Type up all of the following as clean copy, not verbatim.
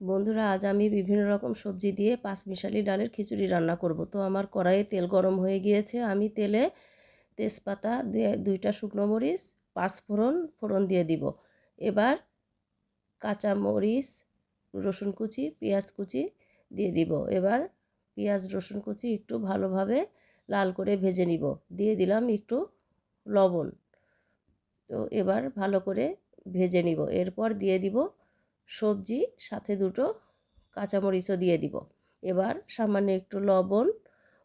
বন্ধুরা, আজ আমি বিভিন্ন রকম সবজি দিয়ে পাঁচমিশালি ডালের খিচুড়ি রান্না করব। তো আমার কড়াইয়ে তেল গরম হয়ে গিয়েছে। আমি তেলে তেজপাতা দিয়ে 2টা শুকনো মরিচ, ফোড়ন দিয়ে দিব। এবার কাঁচা মরিচ, রসুন কুচি, পেঁয়াজ কুচি দিয়ে দিব। এবার পেঁয়াজ রসুন কুচি একটু ভালোভাবে লাল করে ভেজে নিব। দিয়ে দিলাম একটু লবণ। তো এবার ভালো করে ভেজে নিব। এরপর দিয়ে দিব সবজি, সাথে 2টো কাঁচামরিচও দিয়ে দিব। এবার সামান্য একটু লবণ,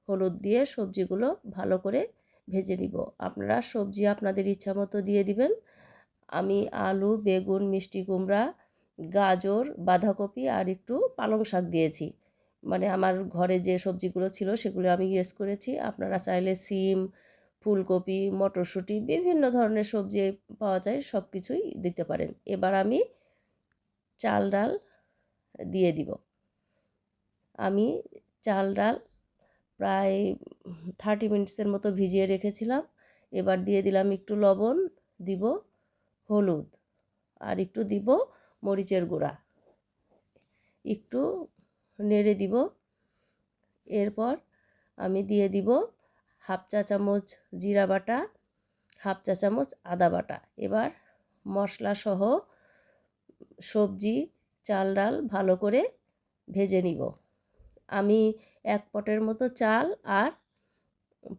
হলুদ দিয়ে সবজিগুলো ভালো করে ভেজে নিব। আপনারা সবজি আপনাদের ইচ্ছা মতো দিয়ে দিবেন। আমি আলু, বেগুন, মিষ্টি কুমড়া, গাজর, বাঁধাকপি আর একটু পালং শাক দিয়েছি। মানে আমার ঘরে যে সবজিগুলো ছিল সেগুলো আমি ইউজ করেছি। আপনারা চাইলে সিম, ফুলকপি, মটরশুঁটি বিভিন্ন ধরনের সবজি পাওয়া যায়, সব কিছুই দিতে পারেন। এবার আমি চাল ডাল দিয়ে দিব। আমি চাল ডাল প্রায় 30 মিনিটসের মতো ভিজিয়ে রেখেছিলাম। এবার দিয়ে দিলাম একটু লবণ, দিব হলুদ আর একটু দিব মরিচের গুঁড়া। একটু নেড়ে দিব। এরপর আমি দিয়ে দিব হাফ চা চামচ জিরা বাটা, হাফ চা চামচ আদা বাটা। এবার মশলা সহ সবজি, চাল ডাল ভালো করে ভেজে নিব। আমি 1 পটের মতো চাল আর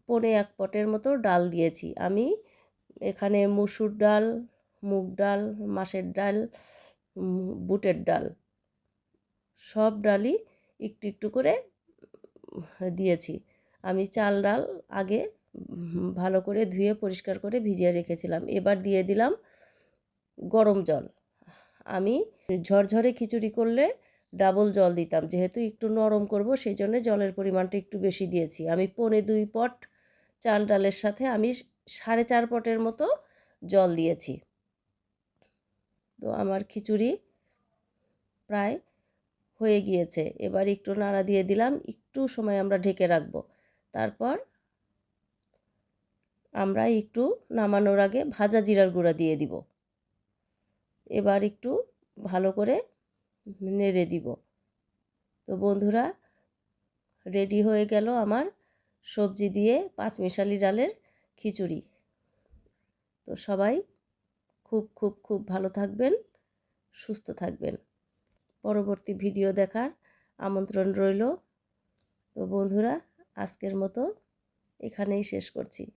1.25 পটের মতো ডাল দিয়েছি। আমি এখানে মসুর ডাল, মুগ ডাল, মাছের ডাল, বুটের ডাল, সব ডালই একটু একটু করে দিয়েছি। আমি চাল ডাল আগে ভালো করে ধুয়ে পরিষ্কার করে ভিজিয়ে রেখেছিলাম। এবার দিয়ে দিলাম গরম জল। আমি ঝরঝরে খিচুড়ি করলে ডাবল জল দিতাম, যেহেতু একটু নরম করব সেই জন্য জলের পরিমাণটা একটু বেশি দিয়েছি। আমি 2.25 পট চাল ডালের সাথে আমি 4.5 পটের মতো জল দিয়েছি। তো আমার খিচুড়ি প্রায় হয়ে গিয়েছে। এবার একটু নাড়া দিয়ে দিলাম। একটু সময় আমরা ঢেকে রাখবো। তারপর আমরা একটু নামানোর আগে ভাজা জিরার গুঁড়া দিয়ে দিব। এবার একটু ভালো করে নেড়ে দিব। তো বন্ধুরা, রেডি হয়ে গেল আমার সবজি দিয়ে পাঁচমিশালি ডালের খিচুড়ি। তো সবাই খুব খুব খুব ভালো থাকবেন, সুস্থ থাকবেন। পরবর্তী ভিডিও দেখার আমন্ত্রণ রইল। তো বন্ধুরা, আজকের মতো এখানেই শেষ করছি।